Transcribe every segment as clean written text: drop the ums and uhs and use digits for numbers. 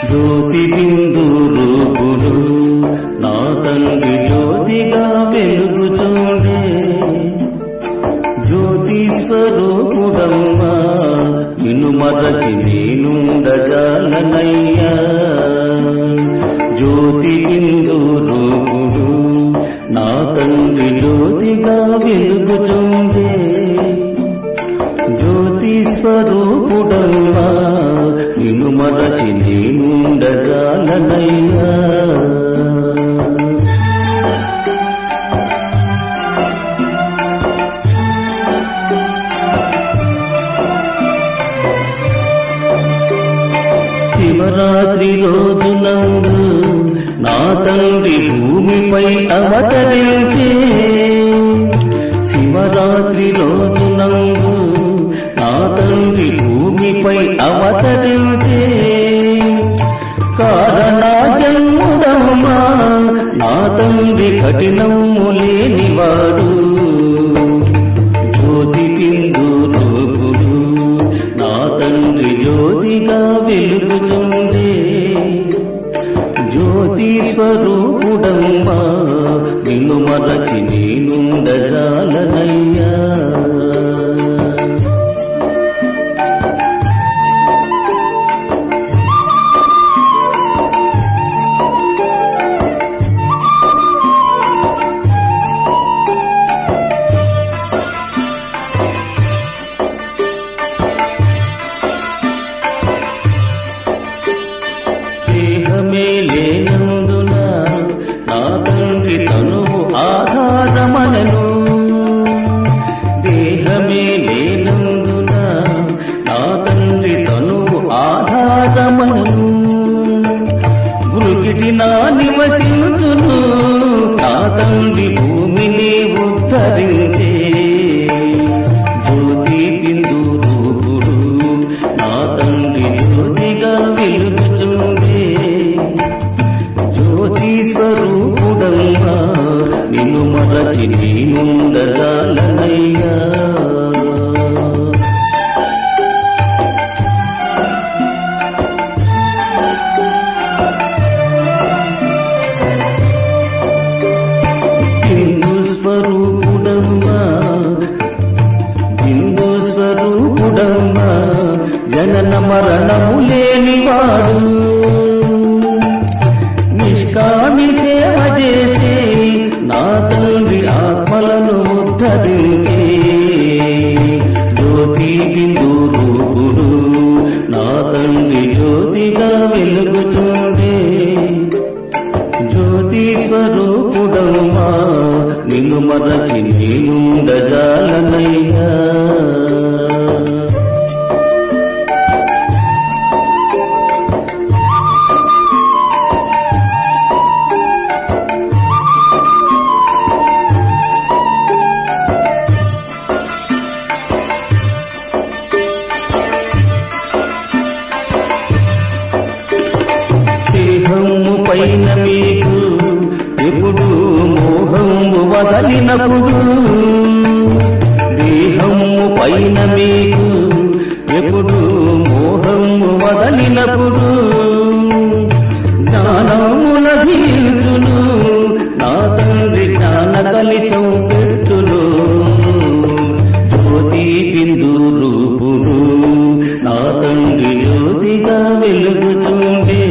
జ్యోతి బిందు రూపుడు నా తండ్రి జ్యోతిగా వెలుగుతుండే, జ్యోతి స్వరూపుడమ్మా నిన్ను మరచి నేనుండజాలనయ్యా. జ్యోతి బిందు రూపుడు నా తండ్రి జ్యోతిగా వెలుగుతుండే, జ్యోతి స్వరూపుడమ్మా నిన్ను మరచి నేనుండజాలనయ్యా. శివరాత్రి రోజునందు నా తండ్రి భూమిపై అవతరించే, శివరాత్రి రోజునందు నా తండ్రి భూమిపై అవతరించే, కారణా జన్ముడమ్మా నా తండ్రి కఠినము లేనివాడు. జ్యోతి బిందు రూపుడు నా తండ్రి జ్యోతిగా వెలుగుతుండే, జ్యోతి స్వరూపుడమ్మా నిన్ను మరచి నేనుండజాలనయ్యా. లేనందున నా తండ్రి తనువు ఆధారమనను, దేహమే లేనందున నా తండ్రి తనువు ఆధారమనను, గురుగిటి నా నివసించును నా తండ్రి భూమిని ఉద్ధరించే, జ్యోతి బిందు రూపుడు నా తండ్రి జ్యోతిగా వెలుగుతుండే, జ్యోతి స్వరూపుడమ్మా నిన్ను మరచి నేనుండజాలనయ్యా. బిందు స్వరూపుడమ్మా, బిందు స్వరూపుడమ్మా జనన మరణము లేనివాడు, నిష్కామి సేవ చేసే నా తండ్రి ఆత్మలను ఉద్ధరించే, జ్యోతి బిందు రూపుడు నా తండ్రి జ్యోతిగా వెలుగుతుండే, జ్యోతి స్వరూపుడమ్మా నిన్ను మరచి నేనుండజాలనయ్యా. దేహము పైన మీకు ఎప్పుడు మోహము వదలినప్పుడు, దేహము పైన మీకు ఎప్పుడు మోహము వదలినప్పుడు, జ్ఞానము లభించును నా తండ్రి జ్ఞాన కలిశం పెట్టును, జ్యోతి బిందు రూపుడు నా తండ్రి జ్యోతిగా వెలుగుతుండే,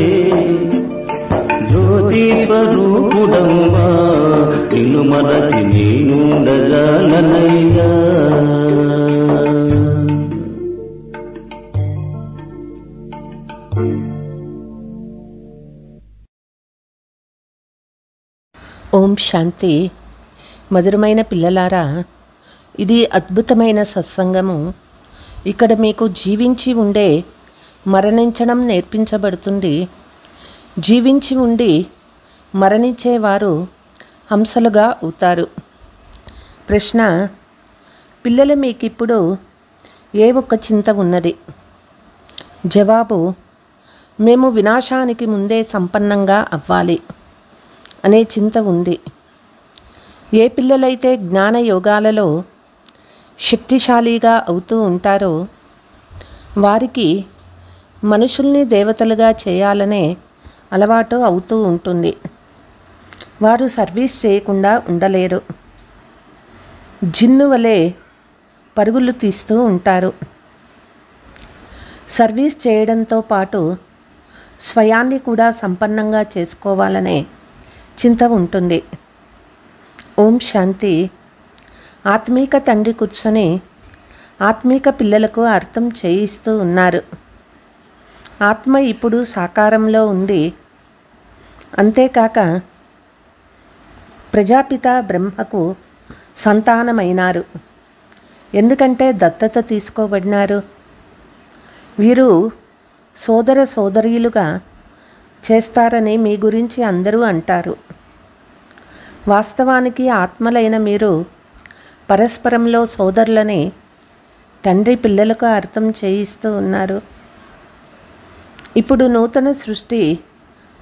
జ్యోతి స్వరూపుడమ్మా నిన్ను మరచి నేనుండజాలనయ్యా. ఓం శాంతి. మధురమైన పిల్లలారా, ఇది అద్భుతమైన సత్సంగము. ఇక్కడ మీకు జీవించి ఉండే మరణించడం నేర్పించబడుతుంది. జీవించి ఉండి మరణించేవారు హంసలుగా అవుతారు. ప్రశ్న: పిల్లలు, మీకిప్పుడు ఏ ఒక్క చింత ఉన్నది? జవాబు: మేము వినాశానికి ముందే సంపన్నంగా అవ్వాలి అనే చింత ఉంది. ఏ పిల్లలైతే జ్ఞాన యోగాలలో శక్తిశాలిగా అవుతూ ఉంటారో వారికి మనుషుల్ని దేవతలుగా చేయాలనే అలవాటు అవుతూ ఉంటుంది. వారు సర్వీస్ చేయకుండా ఉండలేరు. జిన్ను వలె పరుగులు తీస్తూ ఉంటారు. సర్వీస్ చేయడంతో పాటు స్వయాన్ని కూడా సంపన్నంగా చేసుకోవాలనే చింత ఉంటుంది. ఓం శాంతి. ఆత్మీక తండ్రి కూర్చొని ఆత్మీక పిల్లలకు అర్థం చేయిస్తూ ఉన్నారు. ఆత్మ ఇప్పుడు సాకారంలో ఉంది. అంతేకాక ప్రజాపిత బ్రహ్మకు సంతానమైనారు. ఎందుకంటే దత్తత తీసుకోబడినారు. వీరు సోదర సోదరీలుగా చేస్తారని మీ గురించి అందరూ అంటారు. వాస్తవానికి ఆత్మలైన మీరు పరస్పరంలో సోదరులని తండ్రి పిల్లలకు అర్థం చేయిస్తూ ఉన్నారు. ఇప్పుడు నూతన సృష్టి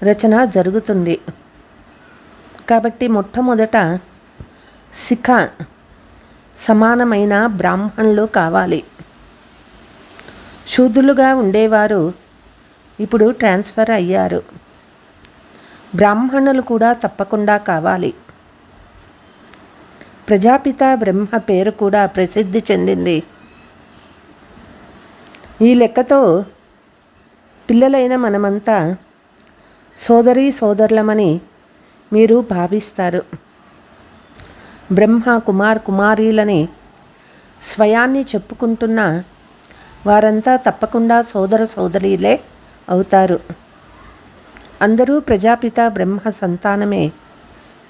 రచన జరుగుతుంది. కాబట్టి మొట్టమొదట శిఖ సమానమైన బ్రాహ్మణులు కావాలి. శూద్రులుగా ఉండేవారు ఇప్పుడు ట్రాన్స్ఫర్ అయ్యారు. బ్రాహ్మణులు కూడా తప్పకుండా కావాలి. ప్రజాపిత బ్రహ్మ పేరు కూడా ప్రసిద్ధి చెందింది. ఈ లెక్కతో పిల్లలైన మనమంతా సోదరీ సోదరులమని మీరు భావిస్తారు. బ్రహ్మ కుమార్ కుమారీలని స్వయాన్ని చెప్పుకుంటున్న వారంతా తప్పకుండా సోదర సోదరీలే అవుతారు. అందరూ ప్రజాపిత బ్రహ్మ సంతానమే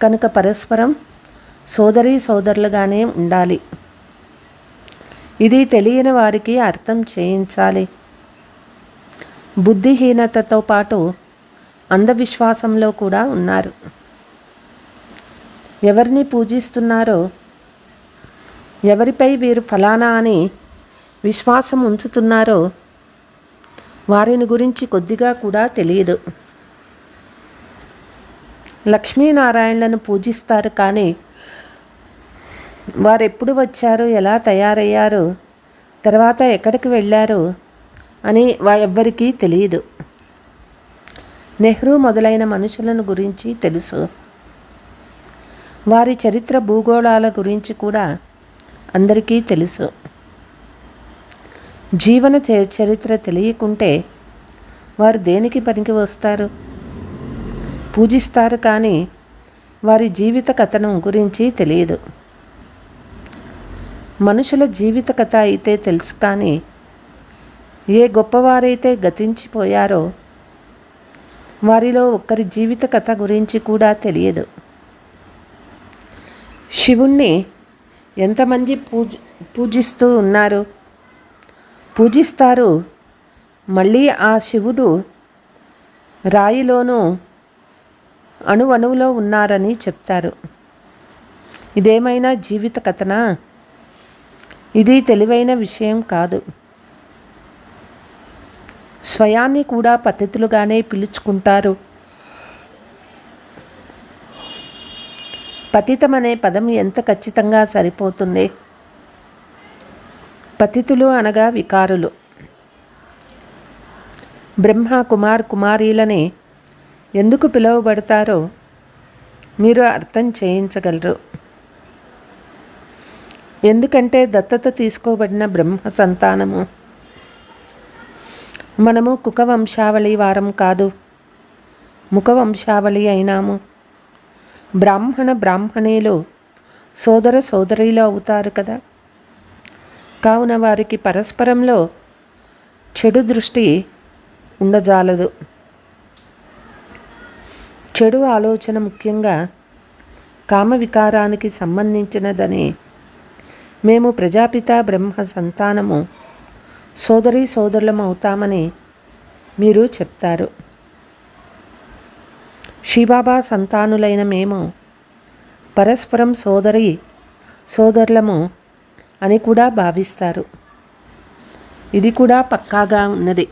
కనుక పరస్పరం సోదరీ సోదరులుగానే ఉండాలి. ఇది తెలియని వారికి అర్థం చేయించాలి. బుద్ధిహీనతతో పాటు అంధవిశ్వాసంలో కూడా ఉన్నారు. ఎవరిని పూజిస్తున్నారో, ఎవరిపై వీరు ఫలానా అని విశ్వాసం ఉంచుతున్నారో వారిని గురించి కొద్దిగా కూడా తెలియదు. లక్ష్మీనారాయణలను పూజిస్తారు, కానీ వారు ఎప్పుడు వచ్చారు, ఎలా తయారయ్యారు, తర్వాత ఎక్కడికి వెళ్ళారు అని ఎవ్వరికీ తెలియదు. నెహ్రూ మొదలైన మనుషులను గురించి తెలుసు. వారి చరిత్ర భూగోళాల గురించి కూడా అందరికీ తెలుసు. జీవన చరిత్ర తెలియకుంటే వారు దేనికి పనికి వస్తారు? పూజిస్తారు, కానీ వారి జీవిత కథనం గురించి తెలియదు. మనుషుల జీవిత కథ అయితే తెలుసు, కానీ ఏ గొప్పవారైతే గతించిపోయారో వారిలో ఒక్కరి జీవిత కథ గురించి కూడా తెలియదు. శివుణ్ణి ఎంతమంది పూజిస్తూ ఉన్నారు? పూజిస్తారు. మళ్ళీ ఆ శివుడు రాయిలోనూ అణువణువులో ఉన్నారని చెప్తారు. ఇదేమైనా జీవిత కథనా? ఇది తెలివైన విషయం కాదు. స్వయాన్ని కూడా పతితులుగానే పిలుచుకుంటారు. పతితం అనే పదం ఎంత ఖచ్చితంగా సరిపోతుంది. పతితులు అనగా వికారులు. బ్రహ్మ కుమార్ కుమారీలని ఎందుకు పిలువబడతారో మీరు అర్థం చేయించగలరు. ఎందుకంటే దత్తత తీసుకోబడిన బ్రహ్మ సంతానము. మనము కుకవంశావళి వారం కాదు, ముఖవంశావళి అయినాము. బ్రాహ్మణీలు సోదర సోదరీలు అవుతారు కదా. కావున వారికి పరస్పరంలో చెడు దృష్టి ఉండజాలదు. చెడు ఆలోచన ముఖ్యంగా కామ వికారానికి సంబంధించినదని మేము ప్రజాపిత బ్రహ్మ సంతానము సోదరీ సోదరులం అవుతామని మీరు చెప్తారు. శ్రీబాబా సంతానులైన మేము పరస్పరం సోదరీ సోదరులము అని కూడా భావిస్తారు. ఇది కూడా పక్కాగా ఉన్నది.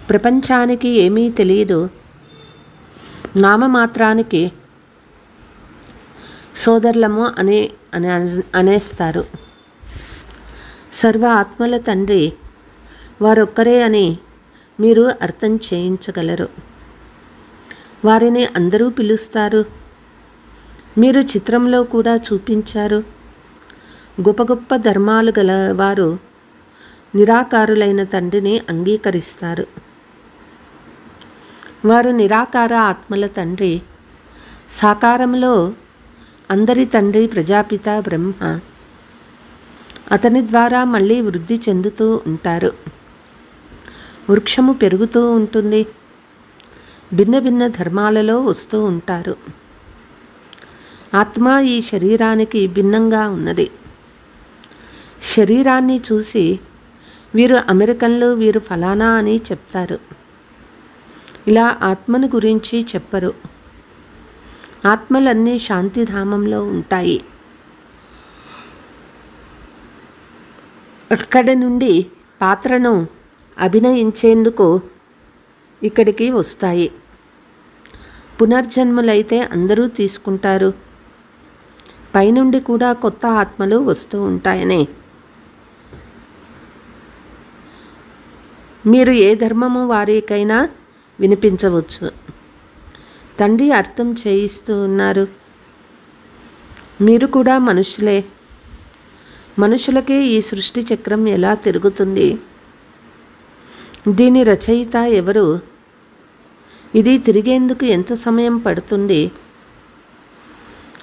ప్రపంచానికి ఏమీ తెలియదు, నామమాత్రానికి సోదరులము అనేస్తారు. సర్వ ఆత్మల తండ్రి వారొక్కరే అని మీరు అర్థం చేయించగలరు. వారిని అందరూ పిలుస్తారు. మీరు చిత్రంలో కూడా చూపించారు. గొప్ప గొప్ప ధర్మాలు గల వారు నిరాకారులైన తండ్రిని అంగీకరిస్తారు. వారు నిరాకార ఆత్మల తండ్రి. సాకారంలో అందరి తండ్రి ప్రజాపిత బ్రహ్మ. అతని ద్వారా మళ్ళీ వృద్ధి చెందుతూ ఉంటారు. వృక్షము పెరుగుతూ ఉంటుంది. భిన్న భిన్న ధర్మాలలో వస్తూ ఉంటారు. ఆత్మ ఈ శరీరానికి భిన్నంగా ఉన్నది. శరీరాన్ని చూసి వీరు అమెరికన్లు, వీరు ఫలానా అని చెప్తారు. ఇలా ఆత్మను గురించి చెప్పరు. ఆత్మలన్నీ శాంతిధామంలో ఉంటాయి. అక్కడి నుండి పాత్రను అభినయించేందుకు ఇక్కడికి వస్తాయి. పునర్జన్మలైతే అందరూ తీసుకుంటారు. పైనుండి కూడా కొత్త ఆత్మలు వస్తూ ఉంటాయని మీరు ఏ ధర్మము వారికైనా వినిపించవచ్చు. తండ్రి అర్థం చేయిస్తూ ఉన్నారు. మీరు కూడా మనుషులే. మనుషులకే ఈ సృష్టి చక్రం ఎలా తిరుగుతుంది, దీని రచయిత ఎవరు, ఇది తిరిగేందుకు ఎంత సమయం పడుతుంది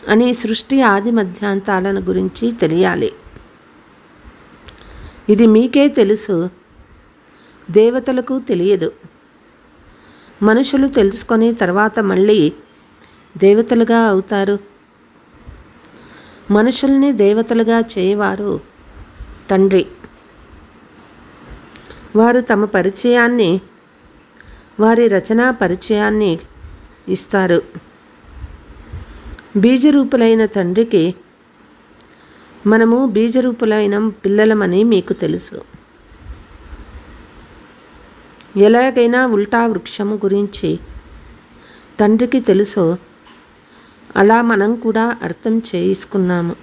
అని సృష్టి ఆది మధ్యాంతాలను గురించి తెలియాలి. ఇది మీకే తెలుసు, దేవతలకు తెలియదు. మనుషులు తెలుసుకొని తర్వాత మళ్ళీ దేవతలుగా అవుతారు. మనుషుల్ని దేవతలుగా చేయవారు తండ్రి. వారు తమ పరిచయాన్ని, వారి రచనా పరిచయాన్ని ఇస్తారు. బీజరూపులైన తండ్రికి మనము బీజరూపులైన పిల్లలమని మీకు తెలుసు. ఎలాగైనా ఉల్టా వృక్షము గురించి తండ్రికి తెలుసో అలా మనం కూడా అర్థం చేసుకున్నాము.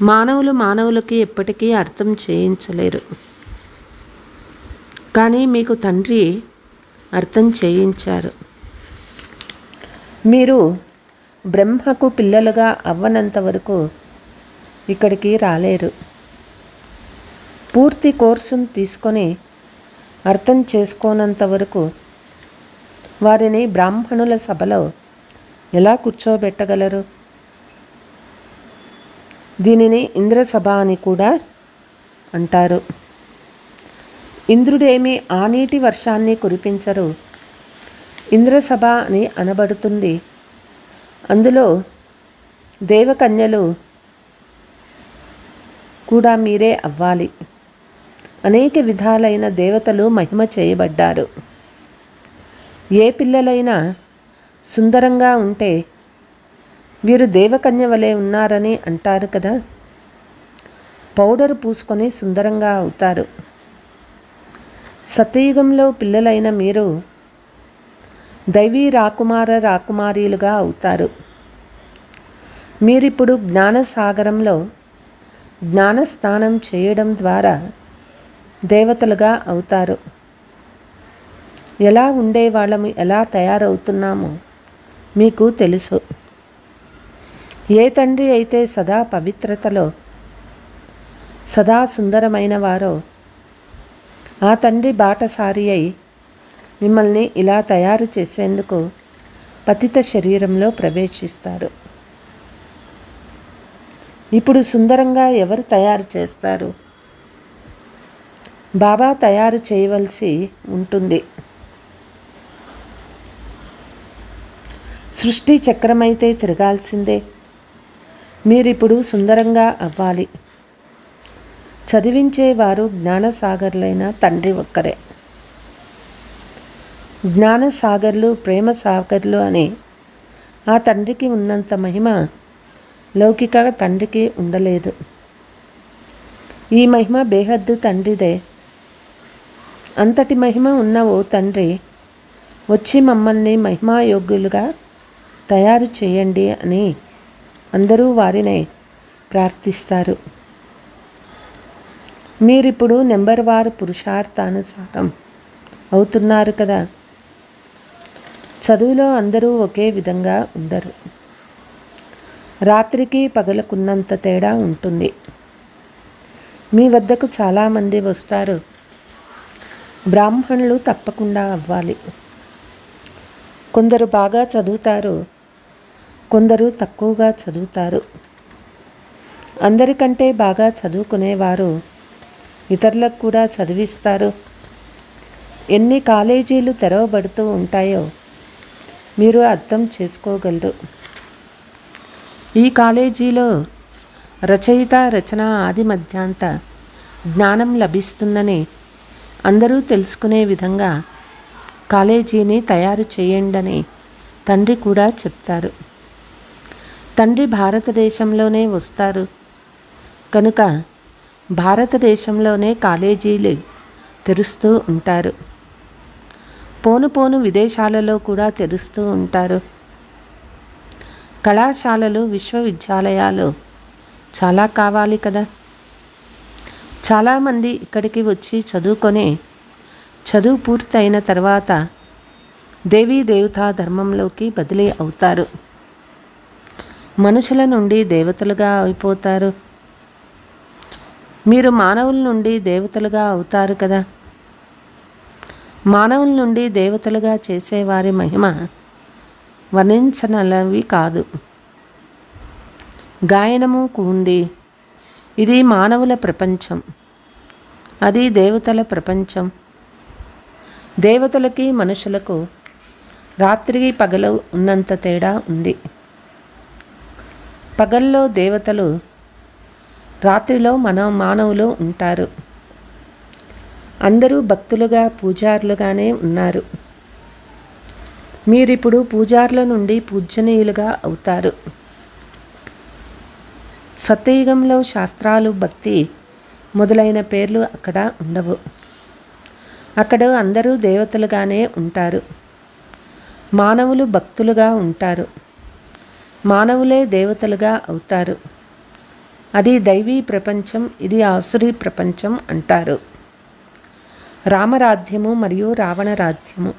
మానవులకి ఎప్పటికీ అర్థం చేయించలేరు. కానీ మీకు తండ్రి అర్థం చేయించారు. మీరు బ్రహ్మకు పిల్లలుగా అవ్వనంత వరకు ఇక్కడికి రాలేరు. పూర్తి కోర్సును తీసుకొని అర్థం చేసుకోనంత వరకు వారిని బ్రాహ్మణుల సభలో ఎలా కూర్చోబెట్టగలరు? దీనిని ఇంద్రసభ అని కూడా అంటారు. ఇంద్రుడేమి ఆ నీటి వర్షాన్ని కురిపించరు. ఇంద్రసభ అని అనబడుతుంది. అందులో దేవకన్యలు కూడా మీరే అవ్వాలి. అనేక విధాలైన దేవతలు మహిమ చేయబడ్డారు. ఏ పిల్లలైనా సుందరంగా ఉంటే వీరు దేవకన్య వలె ఉన్నారని అంటారు కదా. పౌడర్ పూసుకొని సుందరంగా అవుతారు. సత్యయుగంలో పిల్లలైన మీరు దైవీ రాకుమారీలుగా అవుతారు. మీరిప్పుడు జ్ఞానసాగరంలో జ్ఞానస్నానం చేయడం ద్వారా దేవతలుగా అవుతారు. ఎలా ఉండేవాళ్ళము, ఎలా తయారవుతున్నామో మీకు తెలుసు. ఏ తండ్రి అయితే సదా పవిత్రతలో సదా సుందరమైన వారో ఆ తండ్రి బాటసారి అయి మిమ్మల్ని ఇలా తయారు చేసేందుకు పతిత శరీరంలో ప్రవేశిస్తారు. ఇప్పుడు సుందరంగా ఎవరు తయారు చేస్తారు? బాబా తయారు చేయవలసి ఉంటుంది. సృష్టి చక్రమైతే తిరగాల్సిందే. మీరిప్పుడు సుందరంగా అవ్వాలి. చదివించేవారు జ్ఞానసాగర్లైన తండ్రి ఒక్కరే. జ్ఞానసాగర్లు, ప్రేమ సాగర్లు అని ఆ తండ్రికి ఉన్నంత మహిమ లౌకిక తండ్రికి ఉండలేదు. ఈ మహిమ బేహద్దు తండ్రిదే. అంతటి మహిమ ఉన్న ఓ తండ్రి వచ్చి మమ్మల్ని మహిమాయోగ్యులుగా తయారు చేయండి అని అందరూ వారినే ప్రార్థిస్తారు. మీరిప్పుడు నెంబర్ వారు పురుషార్థానుసారం అవుతున్నారు కదా. చదువులో అందరూ ఒకే విధంగా ఉండరు. రాత్రికి పగలకున్నంత తేడా ఉంటుంది. మీ వద్దకు చాలామంది వస్తారు. బ్రాహ్మణులు తప్పకుండా అవ్వాలి. కొందరు బాగా చదువుతారు, కొందరు తక్కువగా చదువుతారు. అందరికంటే బాగా చదువుకునేవారు ఇతరులకు కూడా చదివిస్తారు. ఎన్ని కాలేజీలు తెరవబడుతూ ఉంటాయో మీరు అర్థం చేసుకోగలరు. ఈ కాలేజీలో రచయిత, రచన, ఆది మధ్యాంత జ్ఞానం లభిస్తుందని అందరూ తెలుసుకునే విధంగా కాలేజీని తయారు చేయండని తండ్రి కూడా చెప్తారు. తండ్రి భారతదేశంలోనే వస్తారు కనుక భారతదేశంలోనే కాలేజీలు తెరుస్తూ ఉంటారు. పోను పోను విదేశాలలో కూడా తెరుస్తూ ఉంటారు. కళాశాలలు, విశ్వవిద్యాలయాలు చాలా కావాలి కదా. చాలామంది ఇక్కడికి వచ్చి చదువుకొని చదువు పూర్తయిన తర్వాత దేవీ దేవతా ధర్మంలోకి బదిలీ అవుతారు. మనుషుల నుండి దేవతలుగా అయిపోతారు. మీరు మానవుల నుండి దేవతలుగా అవుతారు కదా. మానవుల నుండి దేవతలుగా చేసేవారి మహిమ వర్ణించనలవి కాదు. గాయనము ఉంది. ఇది మానవుల ప్రపంచం, అది దేవతల ప్రపంచం. దేవతలకి మనుషులకు రాత్రికి పగలు ఉన్నంత తేడా ఉంది. పగల్లో దేవతలు, రాత్రిలో మానవులు ఉంటారు. అందరూ భక్తులుగా, పూజారులుగానే ఉన్నారు. మీరిప్పుడు పూజారుల నుండి పూజనీయులుగా అవుతారు. సత్యయుగంలో శాస్త్రాలు, భక్తి మొదలైన పేర్లు అక్కడ ఉండవు. అక్కడ అందరూ దేవతలుగానే ఉంటారు. మానవులు భక్తులుగా ఉంటారు. మానవులే దేవతలుగా అవుతారు. అది దైవీ ప్రపంచం, ఇది ఆసురీ ప్రపంచం అంటారు. రామరాజ్యము మరియు రావణ రాజ్యము.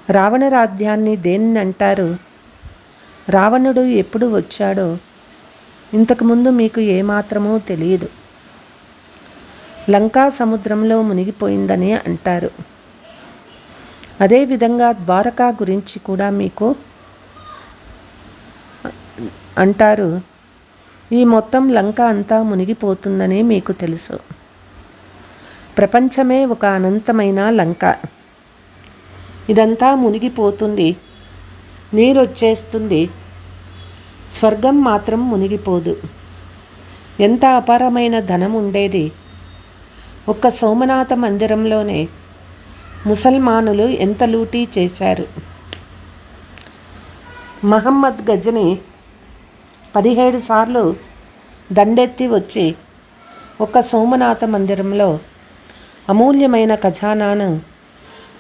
రావణ రాజ్యాన్ని దేన్ని అంటారు? రావణుడు ఎప్పుడు వచ్చాడో ఇంతకుముందు మీకు ఏమాత్రమూ తెలియదు. లంకా సముద్రంలో మునిగిపోయిందని అంటారు. అదేవిధంగా ద్వారకా గురించి కూడా మీకు అంటారు. ఈ మొత్తం లంక అంతా మునిగిపోతుందని మీకు తెలుసు. ప్రపంచమే ఒక అనంతమైన లంక. ఇదంతా మునిగిపోతుంది, నీరొచ్చేస్తుంది. స్వర్గం మాత్రం మునిగిపోదు. ఎంత అపారమైన ధనం ఉండేది. ఒక్క సోమనాథ మందిరంలోనే ముసల్మానులు ఎంత లూటీ చేశారు. మహమ్మద్ గజని 17 సార్లు దండెత్తి వచ్చి ఒక్క సోమనాథ మందిరంలో అమూల్యమైన ఖజానాను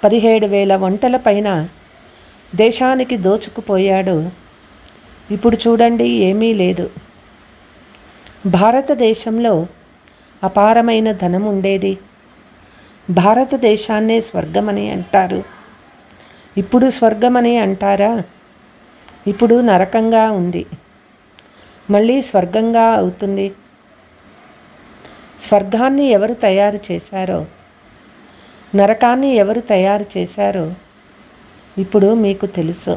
17,000 వంటల పైన దేశానికి దోచుకుపోయాడు. ఇప్పుడు చూడండి, ఏమీ లేదు. భారతదేశంలో అపారమైన ధనం ఉండేది. భారతదేశాన్నే స్వర్గమని అంటారు. ఇప్పుడు స్వర్గమని అంటారా? ఇప్పుడు నరకంగా ఉంది, మళ్ళీ స్వర్గంగా అవుతుంది. స్వర్గాన్ని ఎవరు తయారు చేశారో, నరకాన్ని ఎవరు తయారు చేశారో ఇప్పుడు మీకు తెలుసు.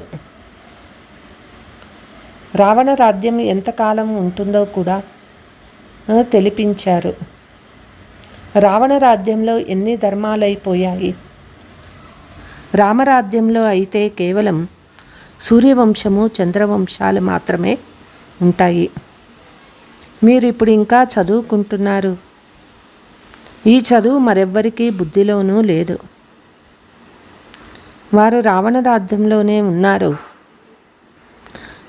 రావణ రాజ్యం ఎంతకాలం ఉంటుందో కూడా తెలిపించారు. రావణ రాజ్యంలో ఎన్ని ధర్మాలైపోయాయి. రామరాజ్యంలో అయితే కేవలం సూర్యవంశము చంద్రవంశాలు మాత్రమే ఉంటాయి. మీరు ఇప్పుడు ఇంకా చదువుకుంటున్నారు. ఈ చదువు మరెవ్వరికీ బుద్ధిలోనూ లేదు. వారు రావణ రాజ్యంలోనే ఉన్నారు.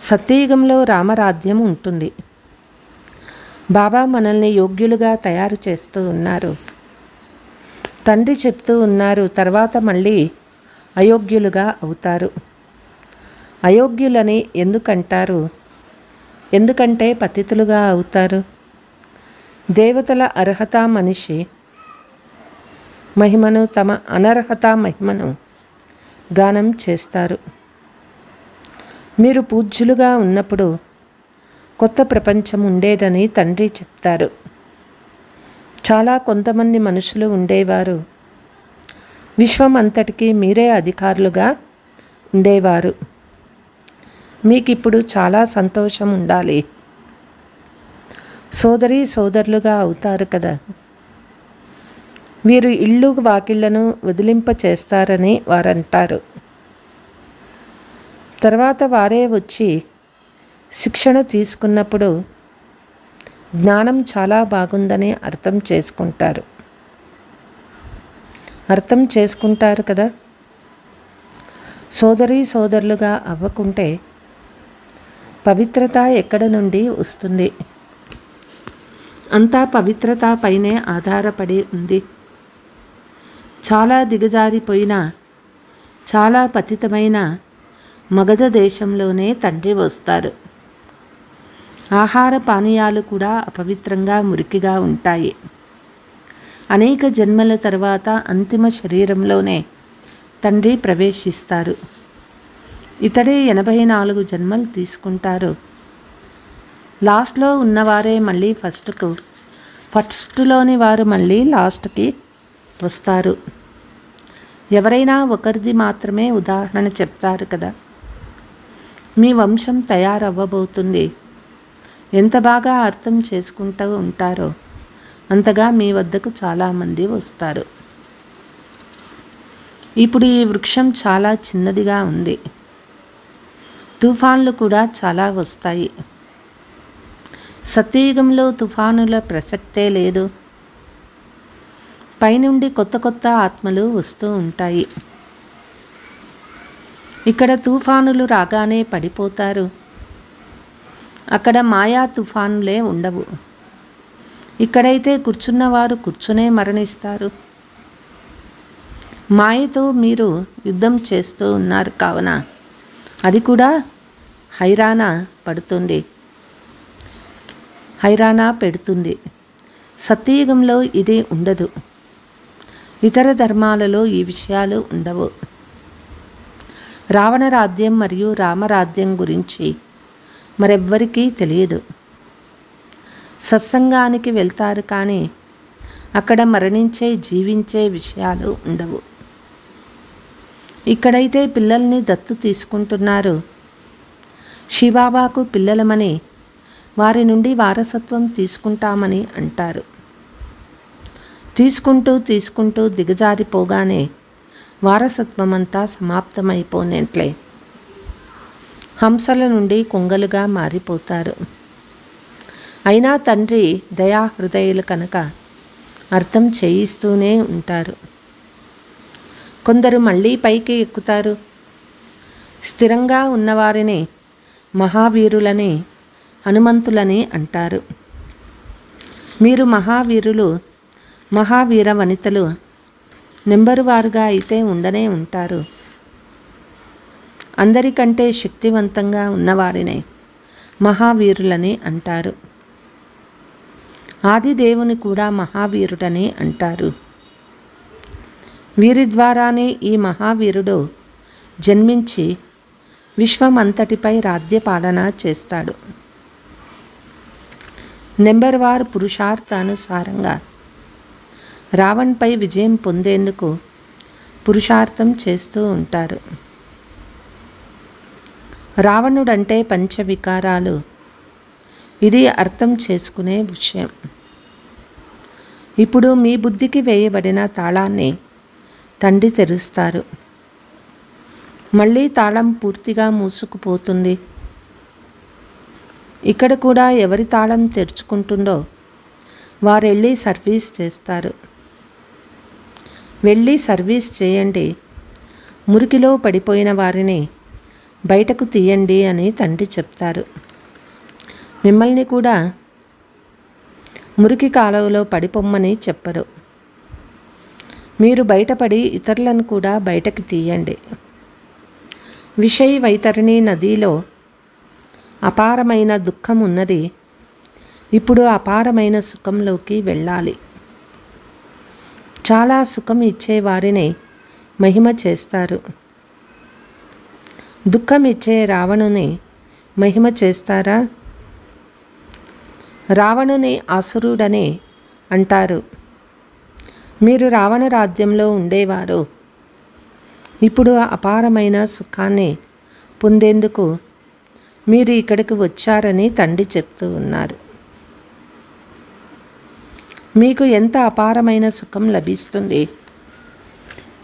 సత్యయుగంలో రామరాజ్యం ఉంటుంది. బాబా మనల్ని యోగ్యులుగా తయారు చేస్తూ ఉన్నారు. తండ్రి చెప్తూ ఉన్నారు, తర్వాత మళ్ళీ అయోగ్యులుగా అవుతారు. అయోగ్యులని ఎందుకంటారు? ఎందుకంటే పతితులుగా అవుతారు. దేవతల అర్హత మనిషి మహిమను, తమ అనర్హత మహిమను గానం చేస్తారు. మీరు పూజ్యులుగా ఉన్నప్పుడు కొత్త ప్రపంచం ఉండేదని తండ్రి చెప్తారు. చాలా కొంతమంది మనుషులు ఉండేవారు. విశ్వం అంతటికీ మీరే అధికారులుగా ఉండేవారు. మీకు ఇప్పుడు చాలా సంతోషం ఉండాలి. సోదరీ సోదరులుగా అవుతారు కదా. వీరు ఇళ్ళు వాకిళ్లను వదిలింప చేస్తారని వారంటారు. తర్వాత వారే వచ్చి శిక్షణ తీసుకున్నప్పుడు జ్ఞానం చాలా బాగుందని అర్థం చేసుకుంటారు కదా. సోదరీ సోదరులుగా అవ్వకుంటే పవిత్రత ఎక్కడ నుండి వస్తుంది? అంతా పవిత్రత పైనే ఆధారపడి ఉంది. చాలా దిగజారిపోయిన, చాలా పతితమైన మగధ దేశంలోనే తండ్రి వస్తారు. ఆహార పానీయాలు కూడా అపవిత్రంగా మురికిగా ఉంటాయి. అనేక జన్మల తర్వాత అంతిమ శరీరంలోనే తండ్రి ప్రవేశిస్తారు. ఇతడే 84 జన్మలు తీసుకుంటారు. లాస్ట్లో ఉన్నవారే మళ్ళీ ఫస్ట్లోని వారు మళ్ళీ లాస్ట్కి వస్తారు. ఎవరైనా ఒకరిది మాత్రమే ఉదాహరణ చెప్తారు కదా. మీ వంశం తయారవ్వబోతుంది. ఎంత బాగా అర్థం చేసుకుంటూ ఉంటారో అంతగా మీ వద్దకు చాలామంది వస్తారు. ఇప్పుడు ఈ వృక్షం చాలా చిన్నదిగా ఉంది. తుఫాన్లు కూడా చాలా వస్తాయి. సత్యయుగంలో తుఫానుల ప్రసక్తే లేదు. పైనుండి కొత్త కొత్త ఆత్మలు వస్తూ ఉంటాయి. ఇక్కడ తుఫానులు రాగానే పడిపోతారు. అక్కడ మాయా తుఫానులే ఉండవు. ఇక్కడైతే కూర్చున్నవారు కూర్చునే మరణిస్తారు. మాయతో మీరు యుద్ధం చేస్తూ ఉన్నారు కావున అది కూడా హైరానా పెడుతుంది. సత్యయుగంలో ఇది ఉండదు. ఇతర ధర్మాలలో ఈ విషయాలు ఉండవు. రావణ రాజ్యం మరియు రామరాజ్యం గురించి మరెవ్వరికీ తెలియదు. సత్సంగానికి వెళ్తారు కానీ అక్కడ మరణించే జీవించే విషయాలు ఉండవు. ఇక్కడైతే పిల్లల్ని దత్తు తీసుకుంటున్నారు. శివబాబాకు పిల్లలమని వారి నుండి వారసత్వం తీసుకుంటామని అంటారు. తీసుకుంటూ దిగజారిపోగానే వారసత్వం అంతా సమాప్తమైపోయినట్లే. హంసల నుండి కొంగలుగా మారిపోతారు. అయినా తండ్రి దయాహృదయులు కనుక అర్థం చేయిస్తూనే ఉంటారు. కొందరు మళ్ళీ పైకి ఎక్కుతారు. స్థిరంగా ఉన్నవారిని మహావీరులని, హనుమంతులని అంటారు. మీరు మహావీరులు, మహావీర వనితలు నెంబరు వారుగా అయితే ఉండనే ఉంటారు. అందరికంటే శక్తివంతంగా ఉన్నవారినే మహావీరులని అంటారు. ఆదిదేవుని కూడా మహావీరుడని అంటారు. వీరి ద్వారానే ఈ మహావీరుడు జన్మించి విశ్వమంతటిపై రాజ్యపాలన చేస్తాడు. నెంబర్ వారు పురుషార్థానుసారంగా రావణ్పై విజయం పొందేందుకు పురుషార్థం చేస్తూ ఉంటారు. రావణుడంటే పంచవికారాలు. ఇది అర్థం చేసుకునే విషయం. ఇప్పుడు మీ బుద్ధికి వేయబడిన తాళాన్ని తండ్రి తెరుస్తారు. మళ్ళీ తాళం పూర్తిగా మూసుకుపోతుంది. ఇక్కడ కూడా ఎవరి తాళం తెరుచుకుంటుందో వారు వెళ్ళి సర్వీస్ చేస్తారు. వెళ్ళి సర్వీస్ చేయండి, మురికిలో పడిపోయిన వారిని బయటకు తీయండి అని తండ్రి చెప్తారు. మిమ్మల్ని కూడా మురికి కాలువలో పడిపోమ్మని చెప్పరు. మీరు బయటపడి ఇతరులను కూడా బయటకు తీయండి. విషయ వైతరిణి నదిలో అపారమైన దుఃఖం ఉన్నది. ఇప్పుడు అపారమైన సుఖంలోకి వెళ్ళాలి. చాలా సుఖం ఇచ్చే వారిని మహిమ చేస్తారు. దుఃఖం ఇచ్చే రావణుని మహిమ చేస్తారా? రావణుని అసురుడని అంటారు. మీరు రావణ రాజ్యంలో ఉండేవారు. ఇప్పుడు అపారమైన సుఖాన్ని పొందేందుకు మీరు ఇక్కడికి వచ్చారని తండ్రి చెప్తూ ఉన్నారు. మీకు ఎంత అపారమైన సుఖం లభిస్తుంది,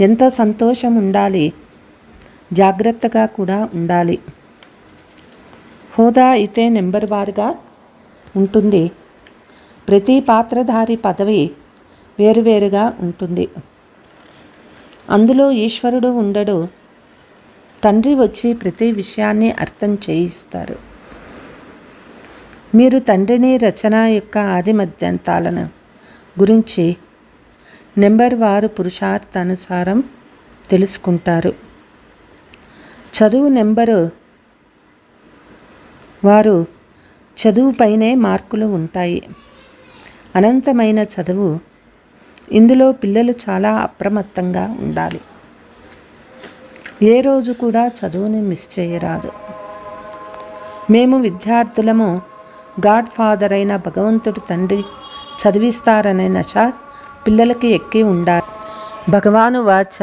ఎంత సంతోషం ఉండాలి. జాగ్రత్తగా కూడా ఉండాలి. హోదా అయితే నెంబర్ వారుగా ఉంటుంది. ప్రతి పాత్రధారి పదవి వేరువేరుగా ఉంటుంది. అందులో ఈశ్వరుడు ఉండడు. తండ్రి వచ్చి ప్రతి విషయాన్ని అర్థం చేయిస్తారు. మీరు తండ్రిని రచన యొక్క ఆది మధ్యంతాలను గురించి నెంబర్ వారు పురుషార్థానుసారం తెలుసుకుంటారు. చదువు నెంబరు వారు చదువుపైనే మార్కులు ఉంటాయి. అనంతమైన చదువు. ఇందులో పిల్లలు చాలా అప్రమత్తంగా ఉండాలి. ఏ రోజు కూడా చదువుని మిస్ చేయరాదు. మేము విద్యార్థులము గాడ్ ఫాదర్ అయిన భగవంతుడు తండ్రి చదివిస్తారనే నశ పిల్లలకి ఎక్కి ఉండాలి. భగవాను వాచ,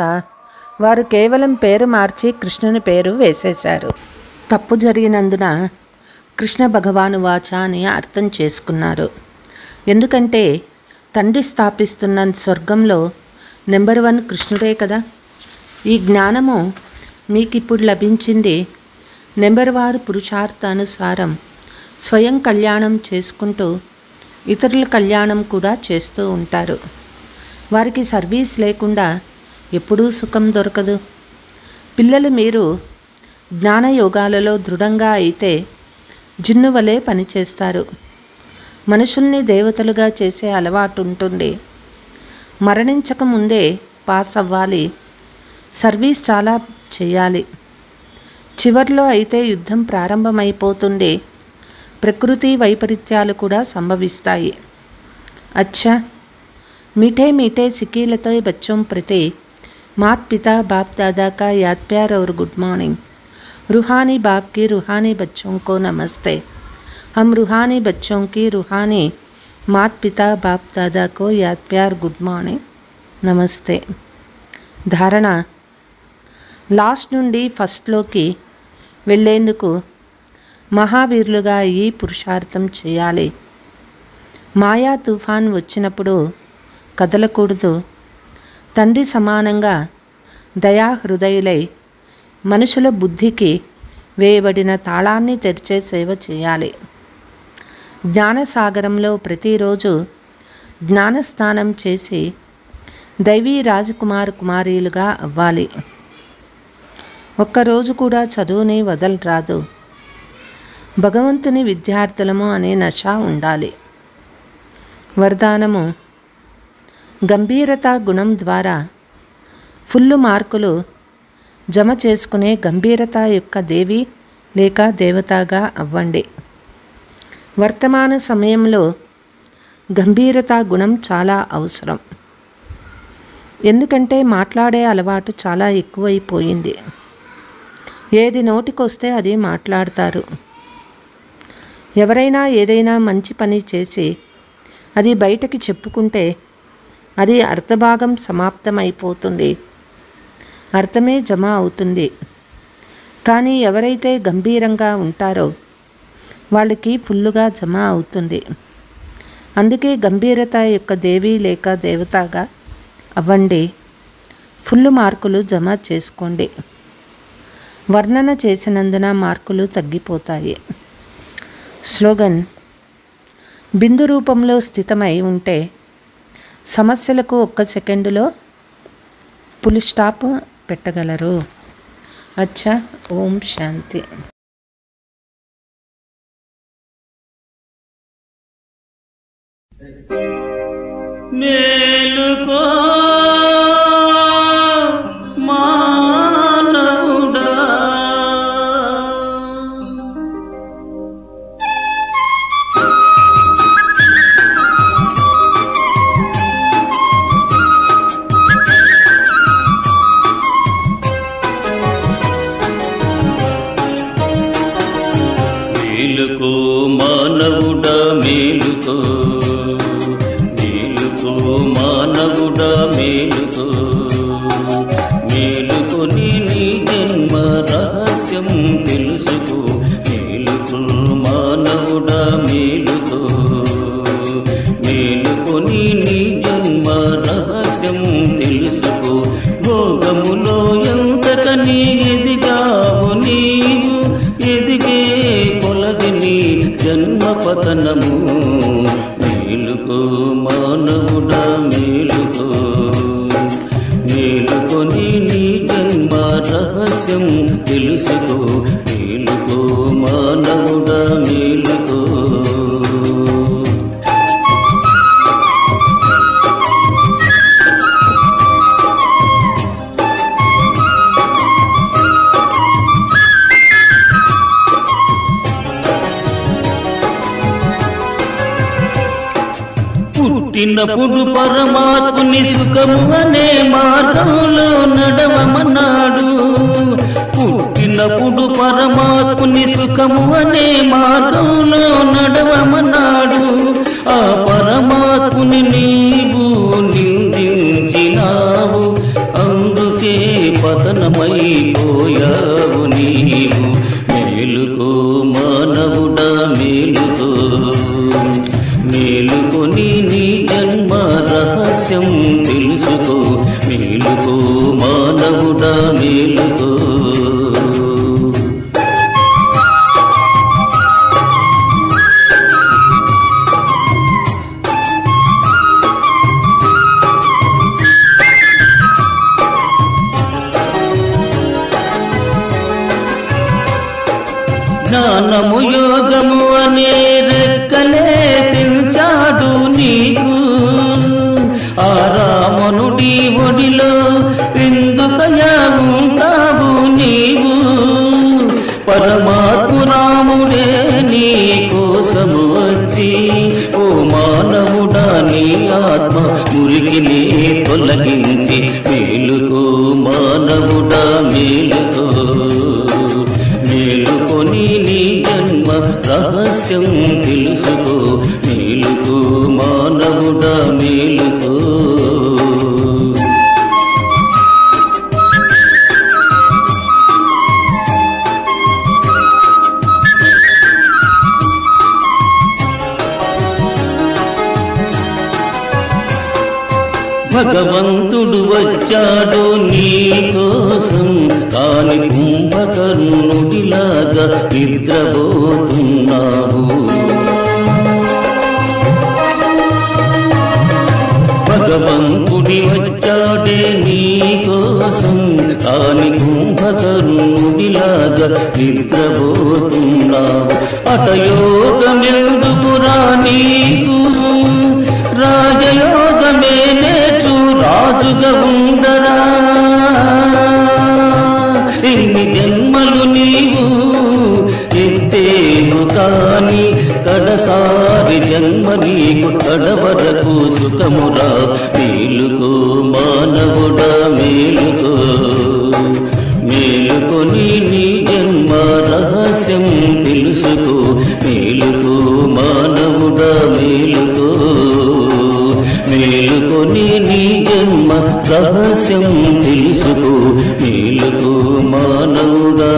వారు కేవలం పేరు మార్చి కృష్ణుని పేరు వేసేశారు. తప్పు జరిగినందున కృష్ణ భగవాను వాచ అని అర్థం చేసుకున్నారు. ఎందుకంటే తండ్రి స్థాపిస్తున్న స్వర్గంలో నెంబర్ 1 కృష్ణుడే కదా. ఈ జ్ఞానము మీకు ఇప్పుడు లభించింది. నెంబర్ వారు పురుషార్థానుసారం స్వయం కళ్యాణం చేసుకుంటూ ఇతరుల కళ్యాణం కూడా చేస్తూ ఉంటారు. వారికి సర్వీస్ లేకుండా ఎప్పుడూ సుఖం దొరకదు. పిల్లలు మీరు జ్ఞానయోగాలలో దృఢంగా అయితే జిన్ను వలె పనిచేస్తారు. మనుషుల్ని దేవతలుగా చేసే అలవాటు ఉంటుంది. మరణించక ముందే పాస్ అవ్వాలి. సర్వీస్ చాలా చేయాలి. చివర్లో అయితే యుద్ధం ప్రారంభమైపోతుంది. ప్రకృతి వైపరీత్యాలు కూడా సంభవిస్తాయి. అచ్చా, मीठे मीठे सिकीलतो बच्चों प्रति मात पिता बाप दादा का याद प्यार और गुड मॉर्निंग. रूहानी बाप की रूहानी बच्चों को नमस्ते. हम रूहानी बच्चों की रूहानी मात पिता बाप दादा को याद प्यार गुड मॉर्निंग नमस्ते. ధారణ లాస్ట్ నుండి ఫస్ట్లోకి వెళ్ళేందుకు మహావీరులుగా ఈ పురుషార్థం చేయాలి. మాయా తుఫాన్ వచ్చినప్పుడు కదలకూడదు. తండ్రి సమానంగా దయా హృదయులై మనుషుల బుద్ధికి వేయబడిన తాళాన్ని తెరిచే సేవ చేయాలి. జ్ఞానసాగరంలో ప్రతిరోజు జ్ఞానస్నానం చేసి దైవీ రాజకుమార్ కుమారీలుగా అవ్వాలి. ఒక్కరోజు కూడా చదువుని వదలరాదు. భగవంతుని విద్యార్థులము అనే నశ ఉండాలి. వరదానము గంభీరత గుణం ద్వారా ఫుల్లు మార్కులు జమ చేసుకునే గంభీరత యొక్క దేవి లేక దేవతగా అవ్వండి. వర్తమాన సమయంలో గంభీరత గుణం చాలా అవసరం. ఎందుకంటే మాట్లాడే అలవాటు చాలా ఎక్కువైపోయింది. ఏది నోటికొస్తే అది మాట్లాడతారు. ఎవరైనా ఏదైనా మంచి పని చేసి అది బయటకి చెప్పుకుంటే అది అర్థభాగం సమాప్తమైపోతుంది. అర్థమే జమ అవుతుంది. కానీ ఎవరైతే గంభీరంగా ఉంటారో వాళ్ళకి ఫుల్లుగా జమ అవుతుంది. అందుకే గంభీరత యొక్క దేవి లేక దేవతగా అవ్వండి. ఫుల్ మార్కులు జమ చేసుకోండి. వర్ణన చేసినందున మార్కులు తగ్గిపోతాయి. స్లోగన్: బిందు రూపంలో స్థితమై ఉంటే సమస్యలకు 1 సెకండులో ఫుల్ స్టాప్ పెట్టగలరు. అచ్చా. ఓం శాంతి. మేలుకో మానవుడా, మేలుకో మానవుడా, మేలుకో మానవుడా, మేలుకో. మేలుకొని నీ జన్మ రహస్యం తెలుసుకో. మేలుకో మానవుడా, మేలుకో. మేలుకొని నీ జన్మ రహస్యం తెలుసుకో. భోగములో ఎంతకని ఎదిగావు నీవు, ఎదిగే కొలది నీ జన్మ పతనము. మేలుకో మానవుడా, మేలుకో. మేలుకొని నీ జన్మ రహస్యం తెలుసుకో. మేలుకో మానవుడా, మేలుకో. పుట్టినప్పుడు పరమాత్ముని సుఖము అనే మార్గంలో నడవమన్నాడు. పుట్టినప్పుడు పరమాత్ముని సుఖము అనే మార్గంలో నడవమన్నాడు. ఆ పరమాత్ముని నీవు నిందించినావు, అందుకే పతనమైపోయావు నీవు. మేలుకో మానవుడా, మేలుకో. మేలుకొని నీ జన్మ రహస్యం తెలుసుకో. మేలుకో మానవుడా, మేలుకో. జ్ఞానము యోగము అనే రెక్కలే తెంచాడు నీకు. ఆ రామనుడి ఒడిలో ఎందుకయా ఉంటావు నీవు. పరమాత్మ రాముడే నీ కోసము వచ్చి, ఓ మానవుడా నీ ఆత్మ మురికిని తొలగించి. మేలుకో మానవుడా, మేలుకో. మేలుకొని నీ జన్మ రహస్యం తెలుసుకో. మేలుకో మానవుడా, మేలుకో. భగవంతుడు వచ్చాడు నీ కోసం, కాని కుంభకర్ణుడిలాగా నిద్రపోతున్నావు. భగవంతుడి వచ్చాడే నీ కోసం, కాని కుంభకర్ణుడిలాగా నిద్రపోతున్నావు. అటయోగమెందుకురా నీకు, రాజయోగమే నేర్చు రాజుగా ఉండరా. ఇన్ని జన్మలు నీవు ఎత్తేను కాని కడసారి జన్మ నీకు కడవరకు సుఖమురా. మేలుకో మానవుడా, మేలుకో. మేలుకొని నీ జన్మ రహస్యం తెలుసుకో. మేలుకో మానవుడా, మేలుకో. మేలుకొని నీ జన్మ రహస్యం తెలుసుకో. మేలుకో మానవుడా.